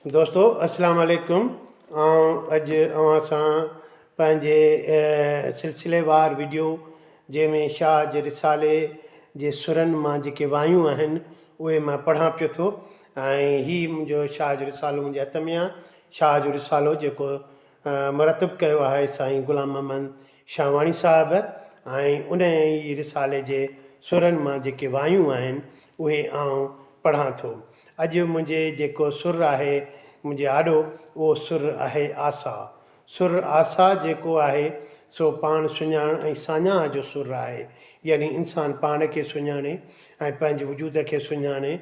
दोस्तो अस्सलाम वालेकुम। अॼु अव्हां सां पंहिंजे सिलसिलेवार वीडियो जंहिंमें शाह जे रिसाले जे सुरनि मां जेके वायूं आहिनि उहे मां पढ़ां पियो थो। ऐं हीउ मुंहिंजो शाह जो रिसालो मुंहिंजे हथ में आहे। शाह जो रिसालो जेको मुरतब कयो आहे साईं ग़ुलाम मोहम्मद शाहवाणी साहिबु, ऐं उन ई रिसाले जे सुरनि मां जेके वायूं आहिनि उहे आउं पढ़ां थो। अॼु मुंहिंजे जेको सुर आहे, मुंहिंजे आॾो, उहो सुर आहे आसा। सुर आसा जेको आहे सो पाण सुञाण ऐं साञा जो सुर आहे। यानी इंसानु पाण खे सुञाणे ऐं पंहिंजे वजूद खे सुञाणे,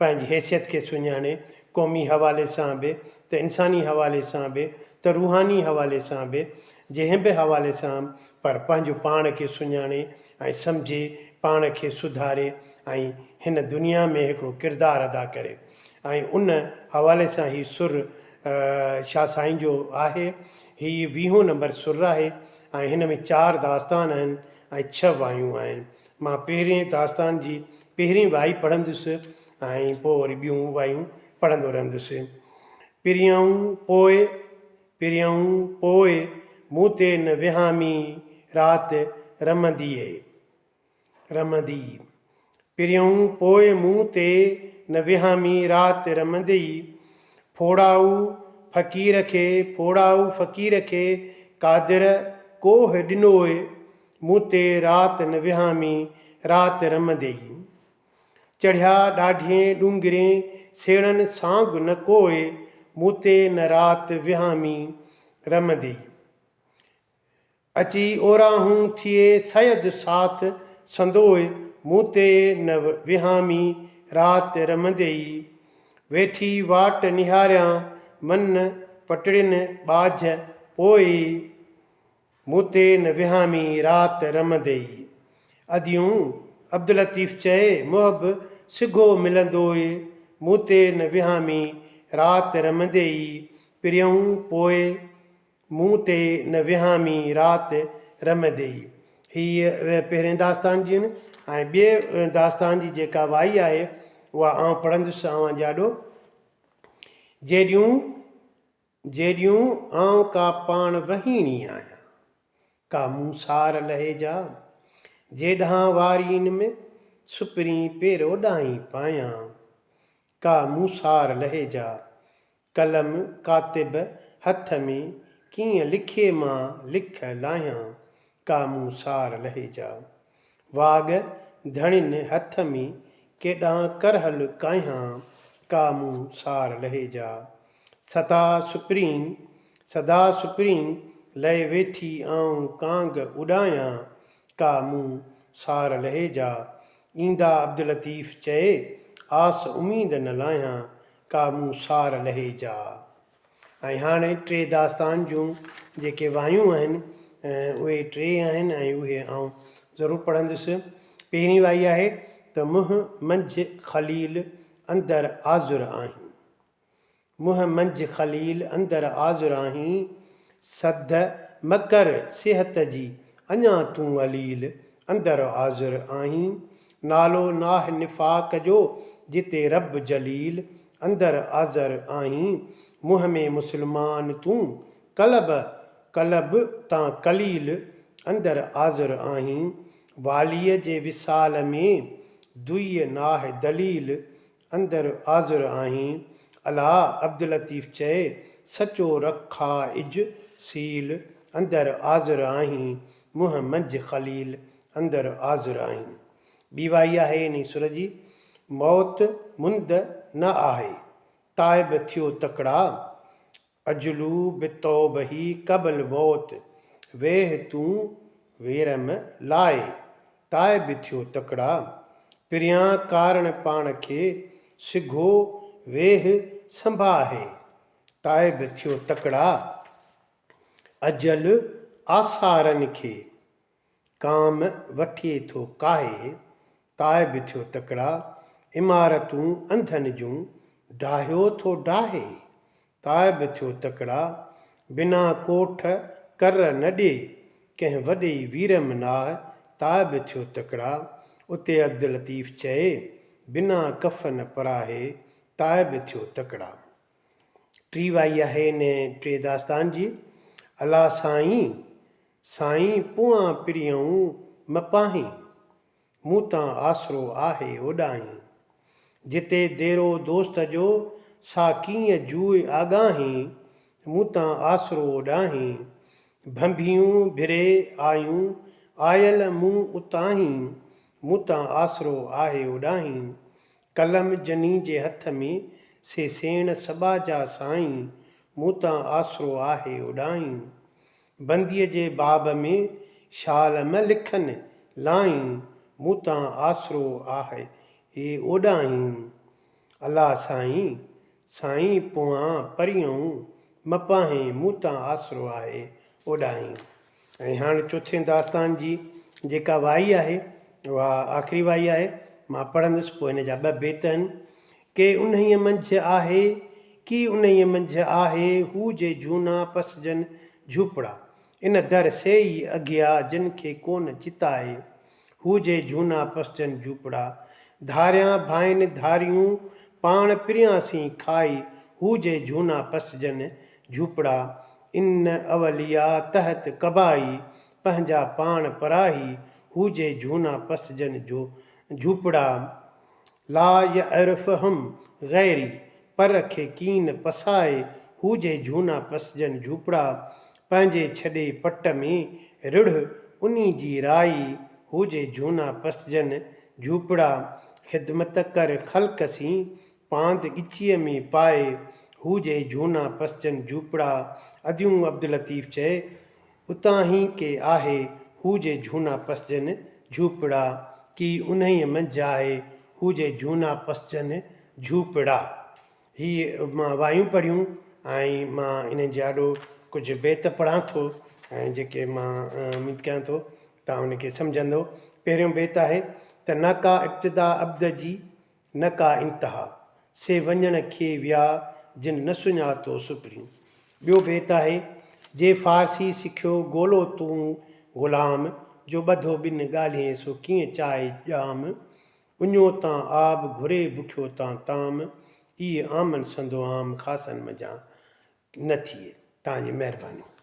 पंहिंजी हैसियत खे सुञाणे, क़ौमी हवाले सां बि त इंसानी हवाले सां बि त रूहानी हवाले सां बि, जंहिं बि हवाले सां, पर पंहिंजो पाण खे सुञाणे ऐं सम्झे, पाण खे सुधारे ऐं हिन दुनिया में हिकिड़ो किरदारु अदा करे। ऐं उन हवाले सां हीउ सुर शाह साईं जो आहे। हीउ 20 नंबर सुर आहे ऐं हिन में 4 दास्तान आहिनि ऐं 6 वायूं आहिनि। मां पहिरें दास्तान जी पहिरीं वाई पढ़ंदुसि ऐं पोइ वरी ॿियूं वायूं पढ़ंदो रहंदुसि। पिरियऊं पोइ मूं ते न विहामी राति रमंदी। पिरियऊं पोइ मूं ते न विहामी राति रमंदी। फोड़ाऊ फ़क़ीर खे कादिर कोह ॾिनोए, मूं ते राति न विहामी राति रमंदे। चढ़िया ॾाढे ॾूंगरे सेणनि सांग न कोए, मूं ते न राति विहामी रमंदे। अची ओराहूं थिए सयद साथ संदोए, मूं ते न विहामी राति रमंदे। वेठी वाट निहारियां मन पटड़िन बाझ पोइ, मूं ते न विहामी राति रमंदे। अदियूं अब्दुल लतीफ़ चए मुहब सिघो मिलंदोए, मूं ते न विहामी राति रमंदे। पिरियऊं पोइ मूं ते न विहामी राति रमंदे। हीअ पहिरें दास्तान जी ऐं ॿिए दास्तान जी जेका वाई आहे उहा आउं पढ़ंदुसि अव्हां ॼाॾो। जेॾियूं आउं का पाण वहीणी आहियां, का मूं सार लहे जा, जेॾां वारीन में सुपरी पेरो ॾाहीं पायां, का मूं सार लहे जा। कलम कातिब हथ में कीअं लिखे मां लिख लाहियां, का मूं सार लहे जा। वाग धणिन हथ में केॾां करहल कायां, का मूं सार लहे जा। सदा सुप्रीं लहे वेठी आऊं कांग उॾायां, का मूं सार लहे जा। ईंदा अब्दुल लतीफ़ चए आस उमीद न लाहियां, का मूं सार लहे जा। ऐं हाणे 3 दास्तान जूं जेके वायूं आहिनि उहे 3 आहिनि ऐं उहे आउं ज़रूरु पढ़ंदुसि। पहिरीं वाई आहे त मुंहुं मंझि ख़लील अंदरि आज़ुर आहीं। मुंहुं मंझि ख़लील अंदरि आज़ुर आहीं, सद मकर सिहत जी अञा तूं अलील अंदरि आज़ुर आहीं। नालो नाह निफ़ाक़ जो जिते रब जलील अंदरि आज़र आहीं। मुंहं में मुस्लमान तूं कलब तां कलील अंदरि आज़ुर आहीं। वालीअ जे विसाल में दुई नाह दलील अंदरि आज़ुर आहीं। अला अब्दुल लतीफ़ चए सचो रखा इज सील अंदरि आज़ुर आहीं। मुंहं मंझि ख़लील अंदरि आज़ुर आहीं। ॿी वाई आहे इन सुर जी। मौत मुंद न आहे ताइब थियो तकड़ा, अजलू बितौब ही क़बल मौत, वेह तूं वेरम लाए ताइब थियो तकड़ा। पिरियां कारण पाण खे सिघो वेह संभाहे, ताइब थियो तकड़ा। अजल आसारनि खे काम वठे थो काहे, ताइब थियो तकड़ा। इमारतूं अंधनि जूं ढाहियो थो ढाहे, ताइब थियो तकड़ा। बिना कोठ कर न ॾे कंहिं वॾे वीरम नाह, ताइब थियो तकड़ा। उते अब्दुल लतीफ़ चए बिना कफ़न पराहे, ताइब थियो तकड़ा। टी वाई आहे ने टे दास्तान जी। अला साईं साईं पुआं पिरियऊं मपाहीं, मूं तां आसरो आहे ओॾाहीं। जिते देरो दोस्त जो सा कीअं जूए आगाहीं, मूं तां आसरो ओॾाहीं। भंभियूं भिरे आयूं आयल मूं उताहीं, मूं तां आसरो आहे ओॾाहीं। कलम जनी जे हथ में से सेण सबा जा साईं, मूं तां आसरो आहे ओॾाहीं। बंदीअ जे बाब में शाल म लिखनि लाहीं, मूं तां आसरो आहे हे ओॾाहीं। अला साईं साईं पुआं परियऊं मपाहीं, मूं तां आसरो आहे ओॾाहीं। ऐं हाणे चोथे दास्तान जी जेका वाई आहे उहा आख़िरी वाई आहे, मां पढ़ंदुसि पोइ हिन जा ॿ बेत आहिनि। के उन्हीअ मंझि आहे की उन्हीअ मंझि आहे, हू जे झूना पसजन झूपड़ा। इन दर से ई अॻियां जिन खे कोन चिताए, हू जे झूना पसजन झूपड़ा। धारियां भाइनि धारियूं पाण पिरियांसीं खाई, हू जे झूना पसजन झूपड़ा। इन अवलिया तहत कबाई, पंहिंजा पाण पराही, हू जे झूना पसजन जो झूपड़ा। ला यअरिफ हम गैरी, पर खे कीन पसाए, हू जे झूना पसजन झूपड़ा। पंहिंजे छॾे पट में रिढ़ उन्ही जी राई, हू जे झूना पसजन झूपड़ा। ख़िदमत कर ख़ल्क़ सी पांद ॻिचीअ में पाए, हू जे झूना पसजन झूपड़ा। अदियूं अब्दुल लतीफ़ चए उतां ही के आहे, हू जे झूना पसजन झूपड़ा। की उन्हीअ मंझि आहे, हू जे झूना पसजन झूपड़ा। हीअ मां वायूं पढ़ियूं ऐं मां इन जा ॾाढो कुझु बेत पढ़ां थो ऐं जेके मां उमीद कयां थो तव्हां उनखे सम्झंदो। पहिरियों बेत आहे त न का इब्तिदा अब्द जी न का इंतिहा, से वञण खे विया जिन न सुञातो सुप्रियूं। ॿियो बेत आहे जे फारसी सिखियो ॻोल्हो तूं ग़ुलाम, जो ॿधो ॿिनि ॻाल्हियूं सो कीअं चाहे ॼाम। उञो तां आब घुरे बुखियो तां ताम, इहे आमन संदो आम ख़ासनि मज़ा न थिए। तव्हांजी महिरबानी।